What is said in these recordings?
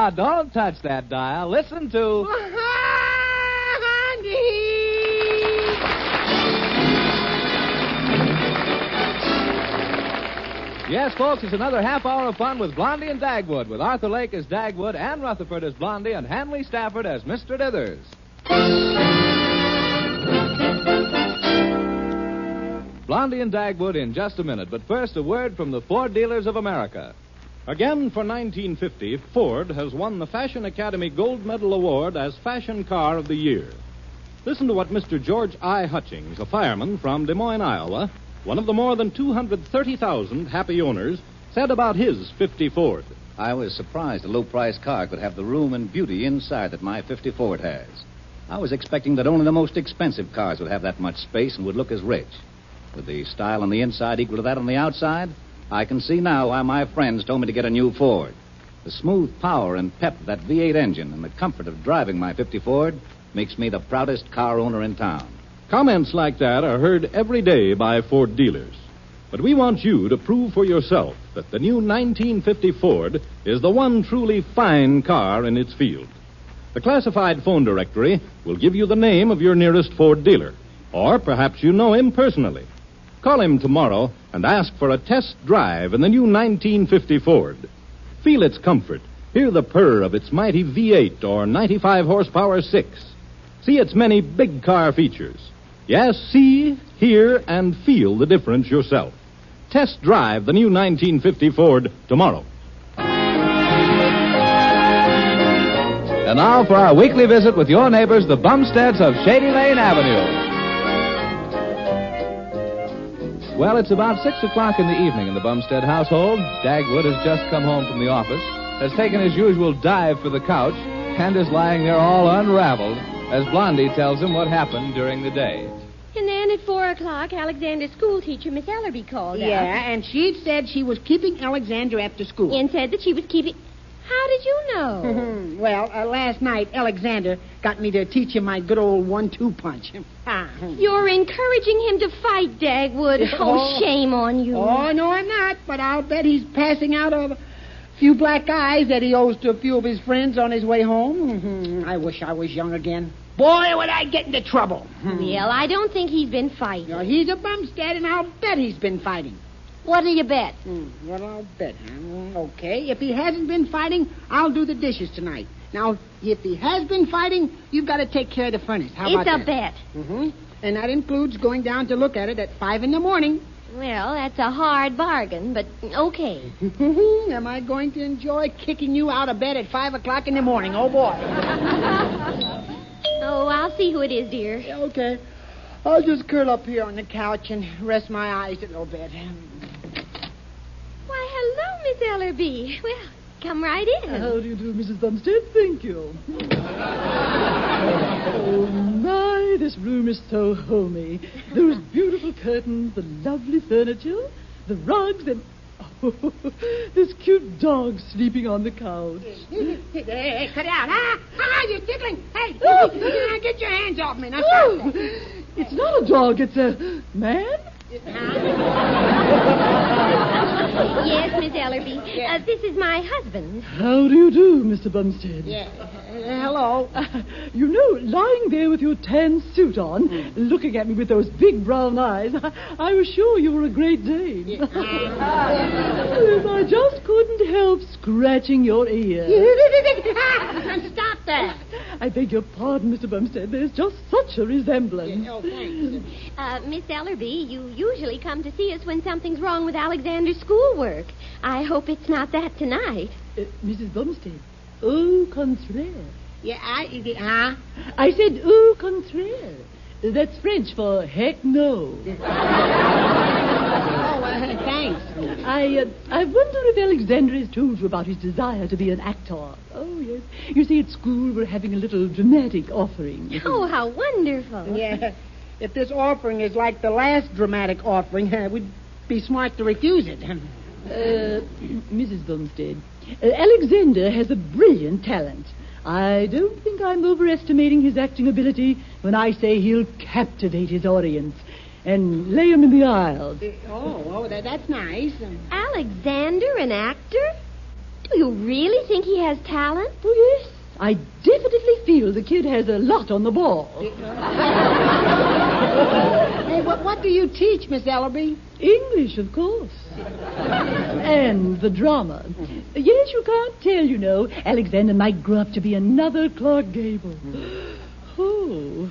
Now, don't touch that dial. Listen to... Yes, folks, it's another half hour of fun with Blondie and Dagwood, with Arthur Lake as Dagwood, Ann Rutherford as Blondie, and Hanley Stafford as Mr. Dithers. Blondie and Dagwood in just a minute, but first a word from the Ford Dealers of America. Again, for 1950, Ford has won the Fashion Academy Gold Medal Award as Fashion Car of the Year. Listen to what Mr. George I. Hutchings, a fireman from Des Moines, Iowa, one of the more than 230,000 happy owners, said about his 50 Ford. I was surprised a low-priced car could have the room and beauty inside that my 50 Ford has. I was expecting that only the most expensive cars would have that much space and would look as rich. With the style on the inside equal to that on the outside, I can see now why my friends told me to get a new Ford. The smooth power and pep of that V8 engine and the comfort of driving my 50 Ford makes me the proudest car owner in town. Comments like that are heard every day by Ford dealers. But we want you to prove for yourself that the new 1950 Ford is the one truly fine car in its field. The classified phone directory will give you the name of your nearest Ford dealer. Or perhaps you know him personally. Call him tomorrow and ask for a test drive in the new 1950 Ford. Feel its comfort. Hear the purr of its mighty V8 or 95 horsepower 6. See its many big car features. Yes, see, hear, and feel the difference yourself. Test drive the new 1950 Ford tomorrow. And now for our weekly visit with your neighbors, the Bumsteads of Shady Lane Avenue. Well, it's about 6 o'clock in the evening in the Bumstead household. Dagwood has just come home from the office, has taken his usual dive for the couch, and is lying there all unraveled as Blondie tells him what happened during the day. And then at 4 o'clock, Alexander's schoolteacher, Miss Ellerby, called out. Yeah, and she said she was keeping Alexander after school. And said that she was keeping... How did you know? Well, last night, Alexander got me to teach him my good old 1-2 punch. You're encouraging him to fight, Dagwood. Oh, shame on you. Oh, no, I'm not. But I'll bet he's passing out a few black eyes that he owes to a few of his friends on his way home. I wish I was young again. Boy, would I get into trouble. Well, I don't think he's been fighting. No, he's a Bumstead, and I'll bet he's been fighting. What do you bet? What I'll bet. Okay, if he hasn't been fighting, I'll do the dishes tonight. Now, if he has been fighting, you've got to take care of the furnace. How about that? It's a bet. And that includes going down to look at it at 5 in the morning. Well, that's a hard bargain, but okay. Am I going to enjoy kicking you out of bed at 5 o'clock in the morning? Oh, boy. Oh, I'll see who it is, dear. Okay. I'll just curl up here on the couch and rest my eyes a little bit. Why, hello, Miss Ellerby. Well, come right in. How do you do, Mrs. Bumstead? Thank you. Oh, my, this room is so homey. Those beautiful curtains, the lovely furniture, the rugs, and... Oh, this cute dog sleeping on the couch. Hey, cut it out. You're tickling. Hey, get your hands off me. Now, stop. It's not a dog, it's a man. Yes, Miss Ellerby. This is my husband. How do you do, Mr. Bumstead? Yeah. Hello. You know, lying there with your tan suit on, looking at me with those big brown eyes, I was sure you were a Great Dane. Yeah. I just couldn't help scratching your ear. Stop that. I beg your pardon, Mr. Bumstead. There's just such a resemblance. Oh, thanks. Miss Ellerby, you usually come to see us when something's wrong with Alexander's schoolwork. I hope it's not that tonight. Mrs. Bumstead, au contraire. Yeah, I said au contraire. That's French for heck no. Thanks. I wonder if Alexander has told you about his desire to be an actor. Oh, yes. You see, at school we're having a little dramatic offering. Oh, how wonderful. Yeah. If this offering is like the last dramatic offering, we'd be smart to refuse it. Mrs. Bumstead, Alexander has a brilliant talent. I don't think I'm overestimating his acting ability when I say he'll captivate his audience and lay him in the aisles. That's nice. Alexander, an actor? Do you really think he has talent? Oh, yes. I definitely feel the kid has a lot on the ball. Hey, what do you teach, Miss Ellerby? English, of course. And the drama. Yes, you can't tell, you know. Alexander might grow up to be another Clark Gable. Oh.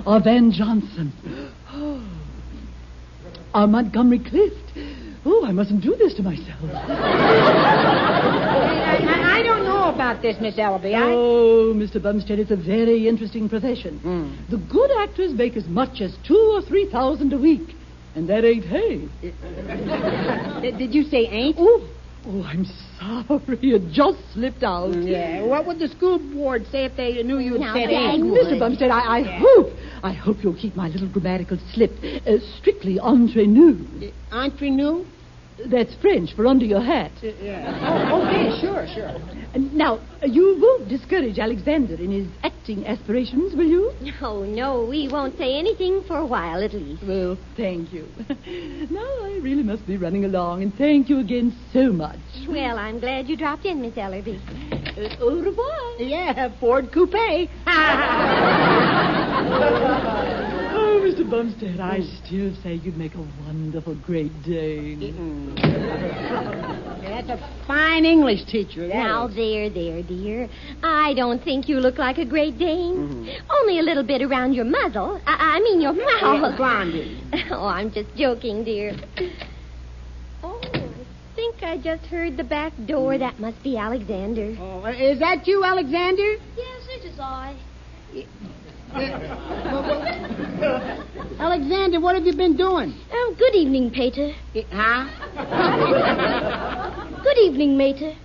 Or Van Johnson. Oh. Or Montgomery Clift. Oh, I mustn't do this to myself. I don't know about this, Miss Ellerby. Oh, Mr. Bumstead, it's a very interesting profession. The good actors make as much as $2,000 or $3,000 a week. And that ain't hay. Did you say ain't? Oh, I'm sorry. It just slipped out. Yeah. What would the school board say if they knew you'd Now, said Dagwood. ain't? Mr. Bumstead, I hope you'll keep my little grammatical slip strictly entre nous. Entre nous? That's French for under your hat. Yeah. Okay, sure. Now, you won't discourage Alexander in his acting aspirations, will you? No, we won't say anything for a while, at least. Well, thank you. Now, I really must be running along, and thank you again so much. Well, I'm glad you dropped in, Miss Ellerby. Au revoir. Yeah, Ford Coupe. Oh, Mr. Bumstead, I still say you'd make a wonderful Great Dane. That's a fine English teacher. Now, there, dear. I don't think you look like a Great Dane. Only a little bit around your muzzle. I mean your mouth. Blondie. Oh, I'm just joking, dear. Oh, I think I just heard the back door. That must be Alexander. Oh, is that you, Alexander? Yes, it is I. Alexander, what have you been doing? Oh, good evening, Pater. Huh? Good evening, Mater.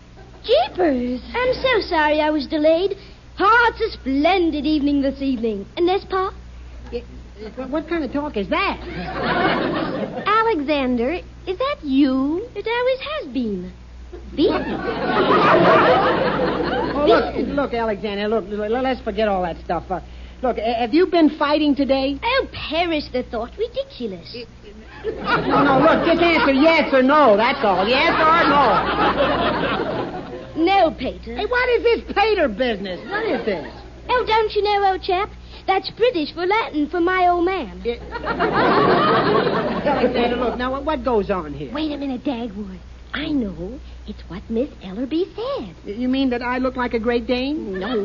Jeepers! I'm so sorry I was delayed. Oh, it's a splendid evening this evening. N'est-ce pas? What kind of talk is that? Alexander, is that you? It always has been. Oh, look, Alexander, look, let's forget all that stuff. Look, have you been fighting today? Oh, perish the thought. Ridiculous. No, look, just answer yes or no, that's all. Yes or no. No, Pater. Hey, what is this Pater business? What is this? Oh, don't you know, old chap? That's British for Latin for my old man. Alexander, look, now, what goes on here? Wait a minute, Dagwood. I know. It's what Miss Ellerby said. You mean that I look like a Great Dane? No.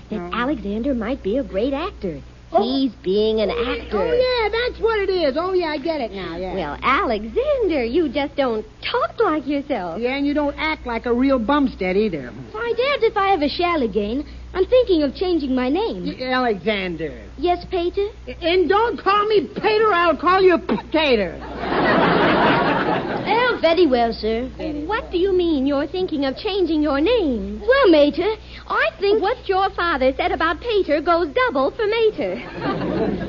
That Alexander might be a great actor. He's being an actor. Oh, yeah, that's what it is. Oh, yeah, I get it now, yeah. Well, Alexander, you just don't talk like yourself. Yeah, and you don't act like a real bumstead either. I doubt if I ever shall again. I'm thinking of changing my name. Alexander. Yes, Pater? And don't call me Pater, I'll call you Potato. Oh, very well, sir. What do you mean you're thinking of changing your name? Well, Mater, I think what your father said about Pater goes double for Mater.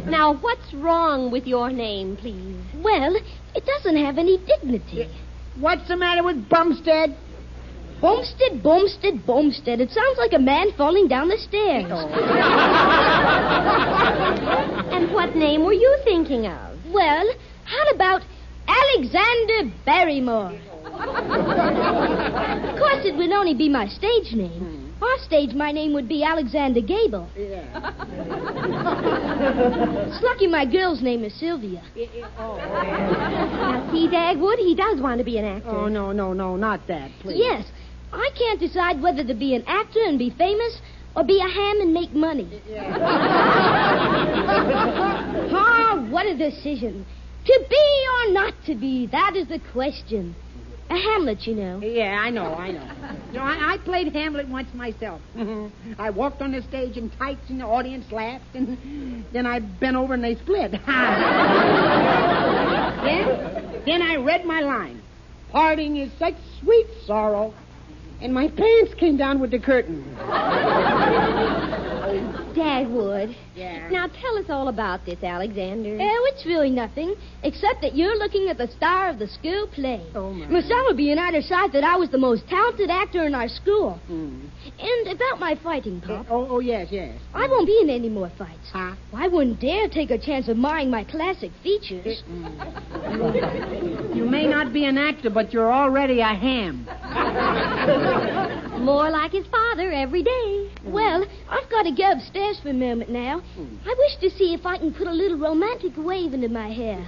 Now, what's wrong with your name, please? Well, it doesn't have any dignity. What's the matter with Bumstead? Bumstead, Bumstead, Bumstead. It sounds like a man falling down the stairs. And what name were you thinking of? Well, how about Alexander Barrymore? Of course, it would only be my stage name. Off stage, my name would be Alexander Gable. Yeah. It's lucky my girl's name is Sylvia. Now, see, Dagwood, he does want to be an actor. Oh, no, not that, please. Yes. I can't decide whether to be an actor and be famous or be a ham and make money. Ah, what a decision. To be or not to be, that is the question. A Hamlet, you know. Yeah, I know. No, I played Hamlet once myself. I walked on the stage in tights and the audience laughed, and then I bent over and they split. Then I read my line. Parting is such sweet sorrow. And my pants came down with the curtain. Dagwood. Yeah. Now tell us all about this, Alexander. Oh, it's really nothing, except that you're looking at the star of the school play. Oh, my. Miss Ellaby and I decided that I was the most talented actor in our school. Mm. And about my fighting, Pop, Oh, yes. I won't be in any more fights. Huh? I wouldn't dare take a chance of marring my classic features. You may not be an actor, but you're already a ham. More like his father every day. Well, I've got to go upstairs for a moment now. I wish to see if I can put a little romantic wave into my hair.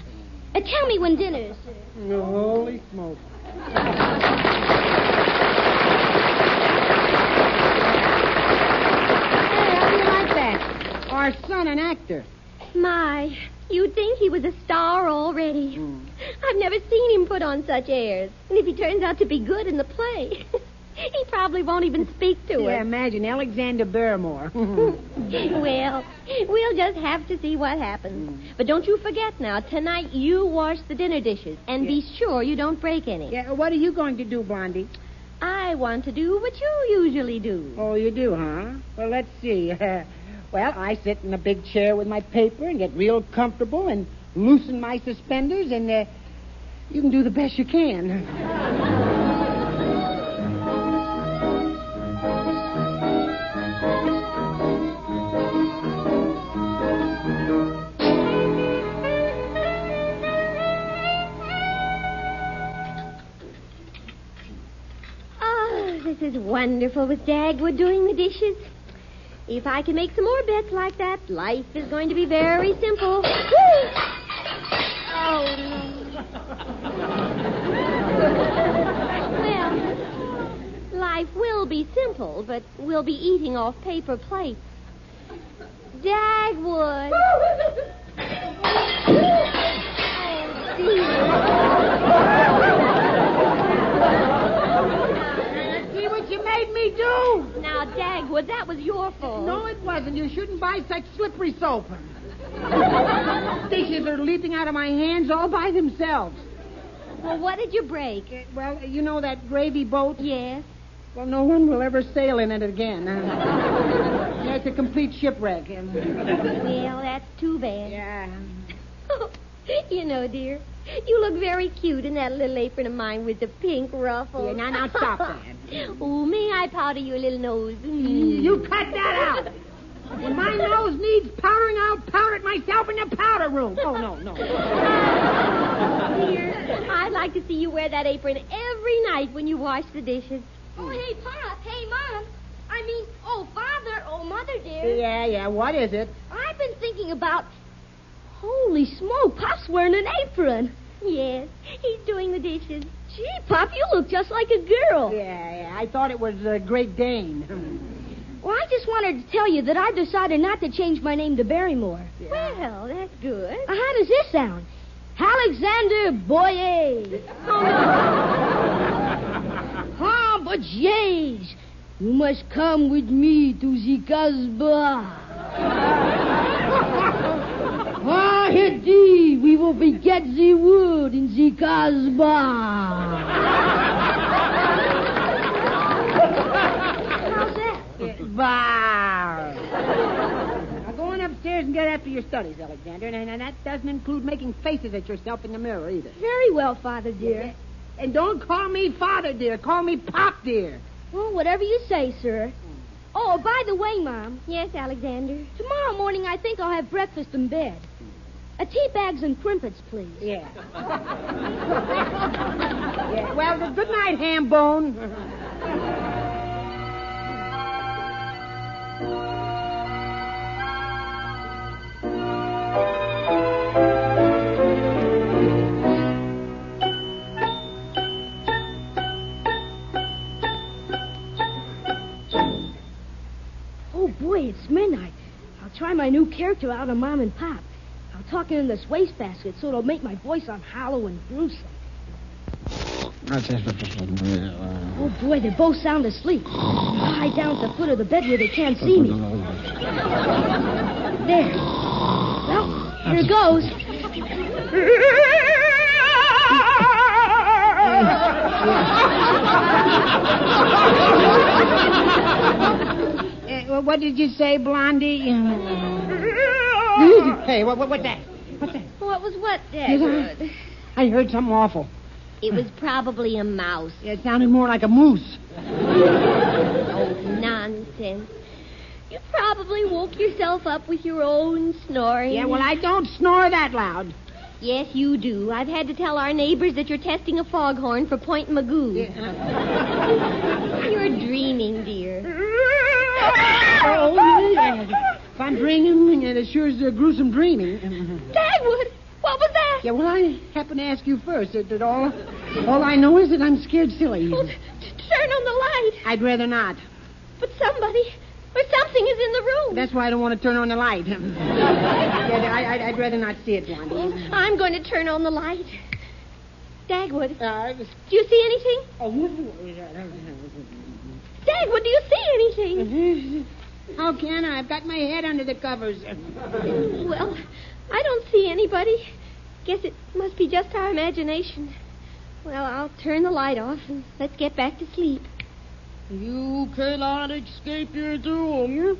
Tell me when dinner is served. Holy smoke. How do you like that? Our son, an actor. My, you'd think he was a star already. I've never seen him put on such airs. And if he turns out to be good in the play, he probably won't even speak to Yeah, us. imagine Alexander Barrymore. Well, we'll just have to see what happens. But don't you forget now, tonight you wash the dinner dishes. And be sure you don't break any. Yeah, what are you going to do, Blondie? I want to do what you usually do. Oh, you do, huh? Well, let's see. Well, I sit in a big chair with my paper and get real comfortable and loosen my suspenders, and you can do the best you can. Oh, this is wonderful with Dagwood doing the dishes. If I can make some more bets like that, life is going to be very simple. Oh, no. Well, life will be simple, but we'll be eating off paper plates. Dagwood. Oh, dear. See what you made me do? Now, Dagwood, that was your fault. No, it wasn't. You shouldn't buy such slippery soap. Dishes are leaping out of my hands all by themselves. Well, what did you break? Well, you know that gravy boat? Yes. Well, no one will ever sail in it again. Yeah, it's a complete shipwreck. Well, that's too bad. Yeah. You know, dear, you look very cute in that little apron of mine with the pink ruffles. Yeah, now stop that. Oh, may I powder your little nose? You cut that out. When my nose needs powdering, I'll powder it myself in the powder room. Oh, no. Dear, I'd like to see you wear that apron every night when you wash the dishes. Oh, hey, Pop. Hey, Mom. Father. Oh, Mother, dear. Yeah, what is it? I've been thinking about... Holy smoke, Pop's wearing an apron. Yes, he's doing the dishes. Gee, Pop, you look just like a girl. Yeah, I thought it was Great Dane. Well, I just wanted to tell you that I've decided not to change my name to Barrymore. Well, that's good. How does this sound? Alexander Boyer. But yes, you must come with me to the Casbah. Hedy, we will beget the wood in the Casbah. How's that? Bah. Now go on upstairs and get after your studies, Alexander. And that doesn't include making faces at yourself in the mirror either. Very well, Father, dear. And don't call me Father, dear. Call me Pop, dear. Well, whatever you say, sir. Oh, by the way, Mom, Yes, Alexander. tomorrow morning I think I'll have breakfast in bed. Tea bags and crimpets, please. Yeah. Yeah. Well, good night, ham bone. Oh, boy, it's midnight. I'll try my new character out on Mom and Pop. I'll talk in this wastebasket so it'll make my voice sound hollow and gruesome. Oh, boy, they both sound asleep. I'll hide down at the foot of the bed where they can't see me. There. Well, here goes. What did you say, Blondie? Hey, what's that? What's that? What was what, Dagwood? I heard something awful. It was probably a mouse. It sounded more like a moose. Oh, nonsense. You probably woke yourself up with your own snoring. Yeah, well, I don't snore that loud. Yes, you do. I've had to tell our neighbors that you're testing a foghorn for Point Magoo. Yeah. You're dreaming, dear. Oh, yeah. If I'm dreaming, it sure is gruesome dreaming. Dagwood, what was that? Yeah, well, I happen to ask you first. All I know is that I'm scared silly. Well, turn on the light. I'd rather not. But somebody or something is in the room. That's why I don't want to turn on the light. Yeah, I'd rather not see it, Blondie. Oh, I'm going to turn on the light. Dagwood, do you see anything? Dagwood, do you see anything? How can I? I've got my head under the covers. Well, I don't see anybody. Guess it must be just our imagination. Well, I'll turn the light off and let's get back to sleep. You cannot escape your doom.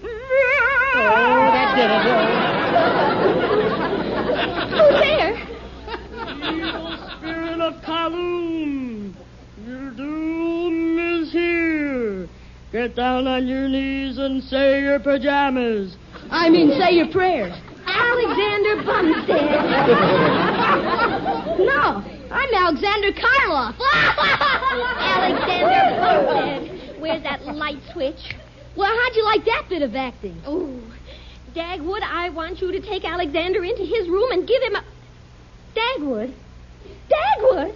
Oh, that did it. Who's there? Evil spirit of Kaloum. Your doom is here. Get down on your knees and say your pajamas. Say your prayers. Alexander Bumstead. No, I'm Alexander Karloff. Alexander Bumstead. Where's that light switch? Well, how'd you like that bit of acting? Oh, Dagwood, I want you to take Alexander into his room and give him a... Dagwood? Dagwood?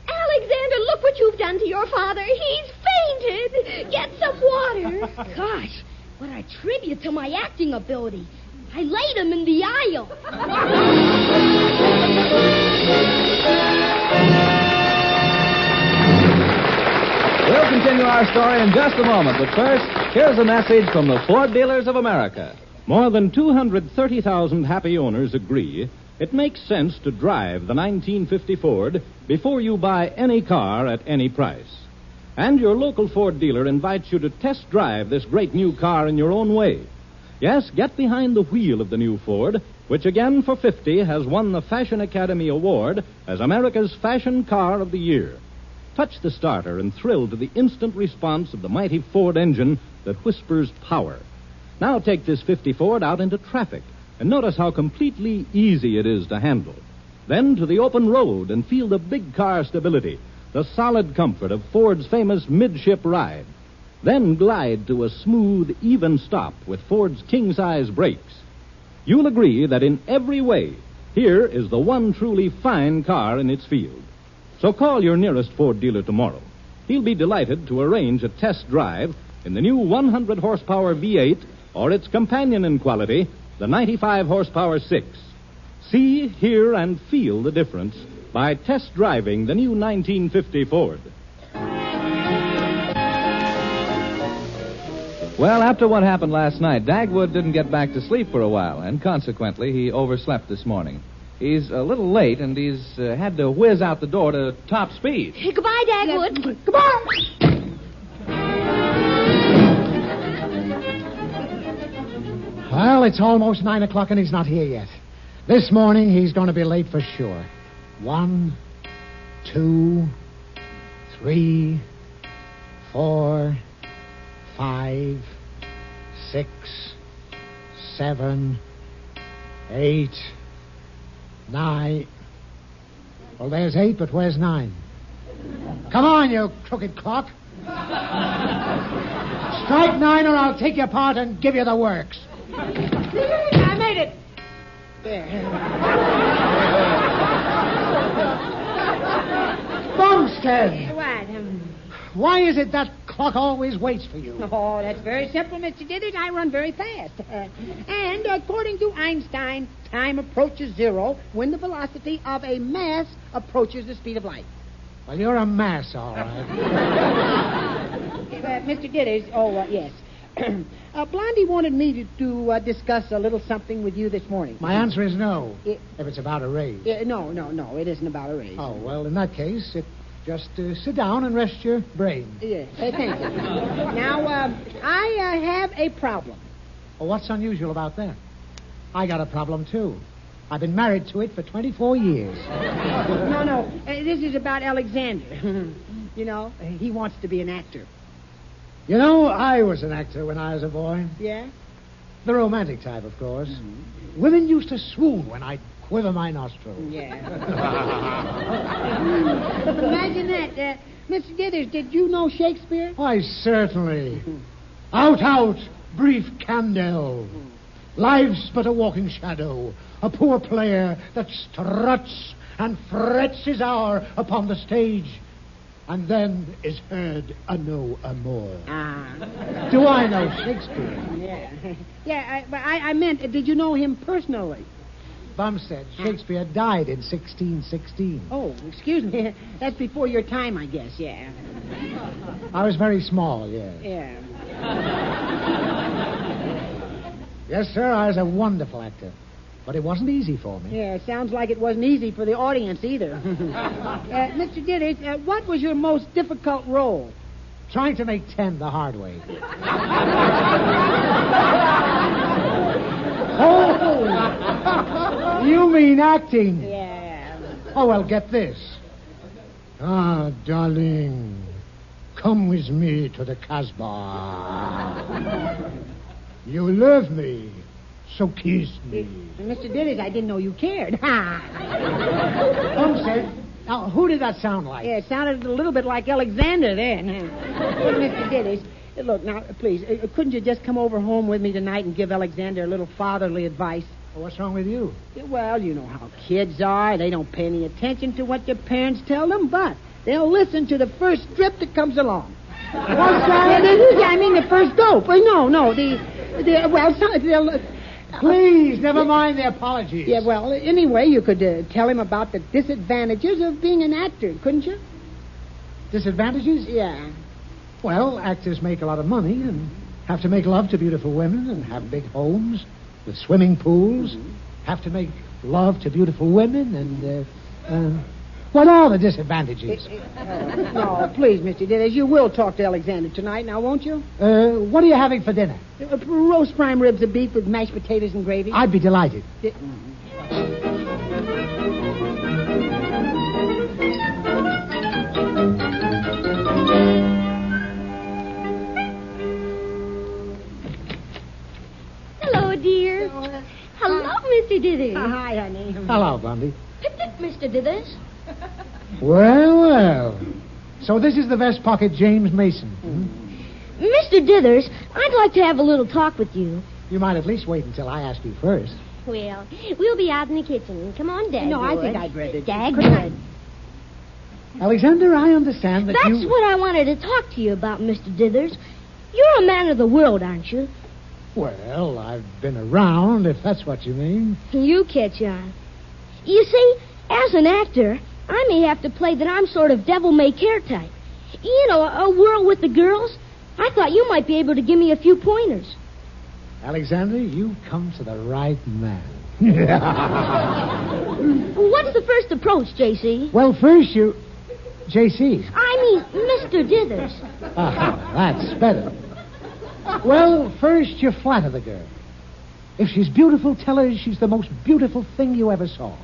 Alexander, look what you've done to your father. He's fainted. Get some water. Gosh, what a tribute to my acting ability. I laid him in the aisle. We'll continue our story in just a moment, but first, here's a message from the Ford Dealers of America. More than 230,000 happy owners agree it makes sense to drive the 1950 Ford before you buy any car at any price. And your local Ford dealer invites you to test drive this great new car in your own way. Yes, get behind the wheel of the new Ford, which again for 50 has won the Fashion Academy Award as America's Fashion Car of the Year. Touch the starter and thrill to the instant response of the mighty Ford engine that whispers power. Now take this 50 Ford out into traffic and notice how completely easy it is to handle. Then to the open road and feel the big car stability, the solid comfort of Ford's famous midship ride. Then glide to a smooth, even stop with Ford's king-size brakes. You'll agree that in every way, here is the one truly fine car in its field. So call your nearest Ford dealer tomorrow. He'll be delighted to arrange a test drive in the new 100-horsepower V8 or its companion in quality, the 95-horsepower 6. See, hear, and feel the difference by test driving the new 1950 Ford. Well, after what happened last night, Dagwood didn't get back to sleep for a while, and consequently, he overslept this morning. He's a little late, and he's had to whiz out the door to top speed. Hey, goodbye, Dagwood. Goodbye. Well, it's almost 9 o'clock and he's not here yet. This morning he's going to be late for sure. 1, 2, 3, 4, 5, 6, 7, 8, 9. Well, there's 8, but where's 9? Come on, you crooked clock. Strike 9 or I'll take you apart and give you the works. I made it. There. Bumstead! What? Why is it that clock always waits for you? Oh, that's very simple, Mr. Dithers. I run very fast. And according to Einstein, time approaches zero when the velocity of a mass approaches the speed of light. Well, you're a mass, all right. Mr. Dithers, yes. Blondie wanted me to discuss a little something with you this morning. My answer is no, if it's about a raise. No, it isn't about a raise. Oh, well, in that case, it Just sit down and rest your brain. Yes, thank you. Now, I have a problem. Well, what's unusual about that? I got a problem, too. I've been married to it for 24 years. No. This is about Alexander. You know, he wants to be an actor. You know, I was an actor when I was a boy. Yeah? The romantic type, of course. Mm-hmm. Women used to swoon when I'd quiver my nostrils. Yeah. Imagine that. Mr. Dithers, did you know Shakespeare? Why, certainly. Out, brief candle. Life's but a walking shadow. A poor player that struts and frets his hour upon the stage. And then is heard a no more. Ah. Do I know Shakespeare? Yeah. Yeah, but I meant, did you know him personally? Bumstead, Shakespeare died in 1616. Oh, excuse me. That's before your time, I guess, yeah. I was very small, yes. Yeah. Yes, sir, I was a wonderful actor. But it wasn't easy for me. Yeah, it sounds like it wasn't easy for the audience either. Mr. Dithers, what was your most difficult role? Trying to make 10 the hard way. Oh! You mean acting? Yeah. Oh, well, get this. Ah, darling, come with me to the Casbah. You love me, so kiss me. Mr. Dithers, I didn't know you cared. Bumstead, now, who did that sound like? Yeah, it sounded a little bit like Alexander then. Mr. Dithers, look, now, please, couldn't you just come over home with me tonight and give Alexander a little fatherly advice? Well, what's wrong with you? Well, you know how kids are. They don't pay any attention to what their parents tell them, but they'll listen to the first strip that comes along. What's that? I mean, the first dope. No, they'll... Please, never mind the apologies. Yeah, well, anyway, you could tell him about the disadvantages of being an actor, couldn't you? Disadvantages? Yeah. Well, actors make a lot of money and have to make love to beautiful women and have big homes with swimming pools, have to make love to beautiful women and, what are the disadvantages? No, please, Mr. Dithers, you will talk to Alexander tonight, now, won't you? What are you having for dinner? Roast prime ribs of beef with mashed potatoes and gravy. I'd be delighted. Hello, dear. Hello, Mr. Dithers. Hi, honey. Hello, Blondie. Mr. Dithers. Well. So this is the vest pocket James Mason. Mr. Dithers, I'd like to have a little talk with you. You might at least wait until I ask you first. Well, we'll be out in the kitchen. Come on, Dagwood. No, I think I'd rather... Dagwood. Alexander, I understand that That's what I wanted to talk to you about, Mr. Dithers. You're a man of the world, aren't you? Well, I've been around, if that's what you mean. You catch on. You see, as an actor, I may have to play that I'm sort of devil-may-care type. You know, a whirl with the girls. I thought you might be able to give me a few pointers. Alexander, you come to the right man. What's the first approach, J.C.? Well, first you... J.C. I mean, Mr. Dithers. That's better. Well, first you flatter the girl. If she's beautiful, tell her she's the most beautiful thing you ever saw.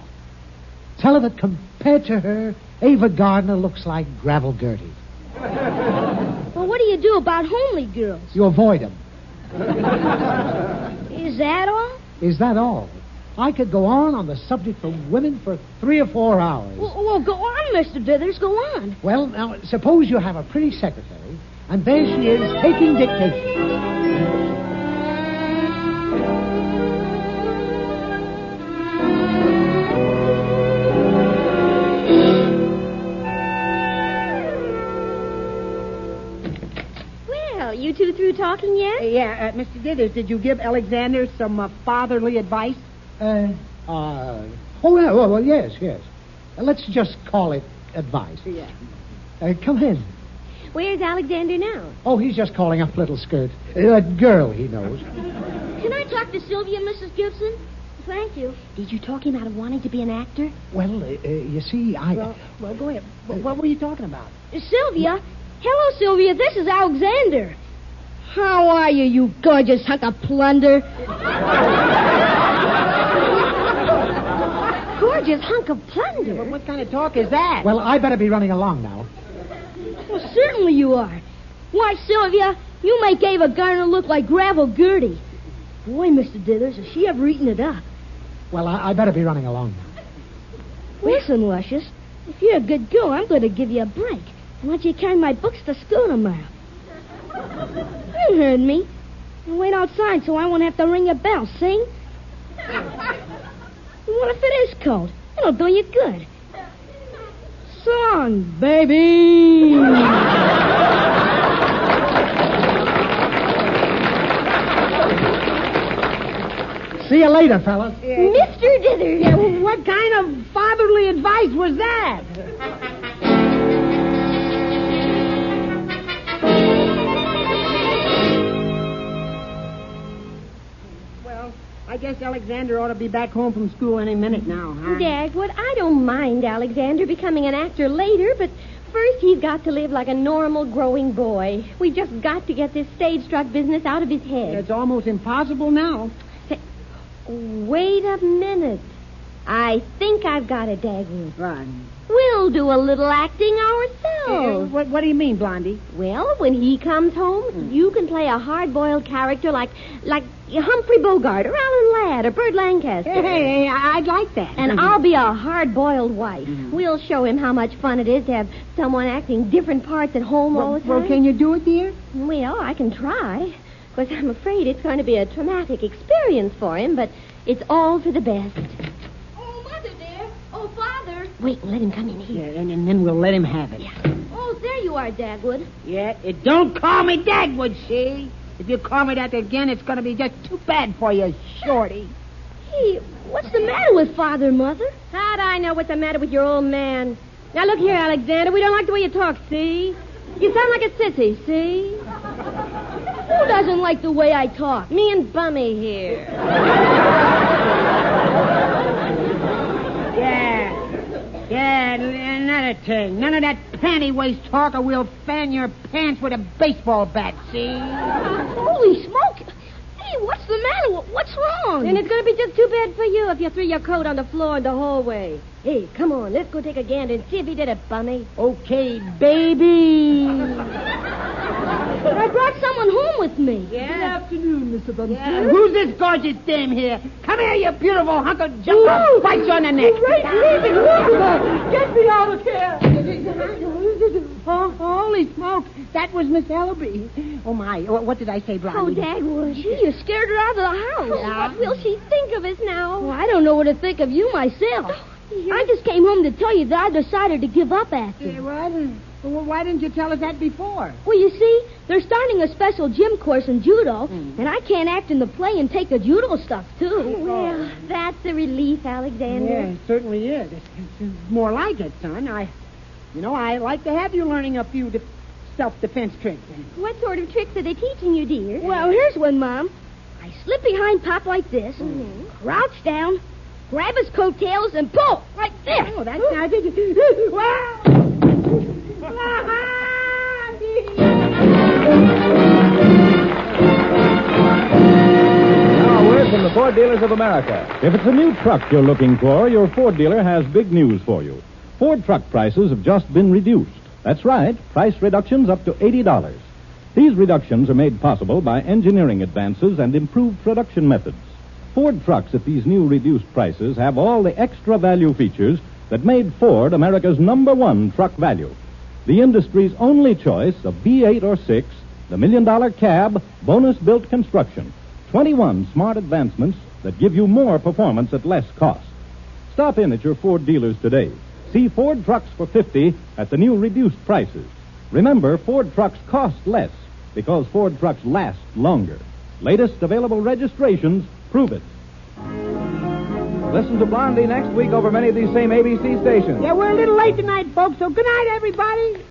Tell her that compared to her, Ava Gardner looks like Gravel Gertie. Well, what do you do about homely girls? You avoid them. Is that all? Is that all? I could go on the subject of women for 3 or 4 hours. Well, go on, Mr. Dithers, go on. Well, now, suppose you have a pretty secretary, and there she is taking dictation. Well, you two through talking yet? Yeah, Mr. Dithers, did you give Alexander some fatherly advice? Well, yes. Let's just call it advice. Yeah. Come in. Where's Alexander now? Oh, he's just calling up Little Skirt. That girl he knows. Can I talk to Sylvia, Mrs. Gibson? Thank you. Did you talk him out of wanting to be an actor? Well, you see, Well, go ahead. What were you talking about? Sylvia. Hello, Sylvia. This is Alexander. How are you, you gorgeous hunk of plunder? Gorgeous hunk of plunder. What kind of talk is that? Well, I better be running along now. Well, certainly you are. Why, Sylvia, you make Ava Garner look like Gravel Gertie. Boy, Mr. Dithers, has she ever eaten it up? Well, I better be running along now. Listen, Luscious, if you're a good girl, I'm going to give you a break. I want you to carry my books to school tomorrow. You heard me. I'll wait outside so I won't have to ring your bell, see? What if it is cold? It'll do you good. Song, baby! See you later, fellas. Mr. Dithers! Yeah, well, what kind of fatherly advice was that? Well, I guess Alexander ought to be back home from school any minute now, huh? Dagwood, I don't mind Alexander becoming an actor later, but first he's got to live like a normal growing boy. We've just got to get this stage-struck business out of his head. It's almost impossible now. Wait a minute. I think I've got it, Dagwood. Right. We'll do a little acting ourselves. What do you mean, Blondie? Well, when he comes home, you can play a hard-boiled character like Humphrey Bogart or Alan Ladd or Burt Lancaster. Hey, I'd like that. And I'll be a hard-boiled wife. We'll show him how much fun it is to have someone acting different parts at home all the time. Well, can you do it, dear? Well, I can try. Of course, I'm afraid it's going to be a traumatic experience for him, but it's all for the best. Oh, Mother, dear. Oh, Father. Wait, let him come in here. Yeah, and then we'll let him have it. Yeah. Oh, there you are, Dagwood. Yeah, don't call me Dagwood, see? If you call me that again, it's going to be just too bad for you, Shorty. Hey, what's the matter with Father, Mother? How'd I know what's the matter with your old man? Now, look here, Alexander. We don't like the way you talk, see? You sound like a sissy, see? Who doesn't like the way I talk? Me and Bummy here. Yeah, another thing. None of that panty-waist talk or we'll fan your pants with a baseball bat, see? Holy smoke! Hey, what's the matter? What's wrong? And it's going to be just too bad for you if you threw your coat on the floor in the hallway. Hey, come on, let's go take a gander and see if he did it, Bummy. Okay, baby. I brought someone home with me. Yeah? Good afternoon, Mr. Bumstead. Yeah, who's this gorgeous dame here? Come here, you beautiful hunk of junk. I'll bite you on the neck. Right, leave it. Get me out of here. Oh, holy smoke. That was Miss Ellaby. Oh, my. What did I say, Oh, Blondie? Dagwood, you scared her out of the house. Yeah. What will she think of us now? Well, I don't know what to think of you myself. I just came home to tell you that I decided to give up acting. Yeah, what? Well, why didn't you tell us that before? Well, you see, they're starting a special gym course in judo, and I can't act in the play and take the judo stuff, too. Well, that's a relief, Alexander. Yeah, it certainly is. It's more like it, son. I like to have you learning a few self-defense tricks. What sort of tricks are they teaching you, dear? Well, here's one, Mom. I slip behind Pop like this, crouch down, grab his coattails, and pull like this. Oh, that's nice. Wow! Now, a word from the Ford Dealers of America. If it's a new truck you're looking for, your Ford dealer has big news for you. Ford truck prices have just been reduced. That's right, price reductions up to $80. These reductions are made possible by engineering advances and improved production methods. Ford trucks at these new reduced prices have all the extra value features that made Ford America's #1 truck value. The industry's only choice of V8 or 6, the $1 million cab, bonus-built construction. 21 smart advancements that give you more performance at less cost. Stop in at your Ford dealers today. See Ford trucks for $50 at the new reduced prices. Remember, Ford trucks cost less because Ford trucks last longer. Latest available registrations prove it. Listen to Blondie next week over many of these same ABC stations. Yeah, we're a little late tonight, folks, so good night, everybody.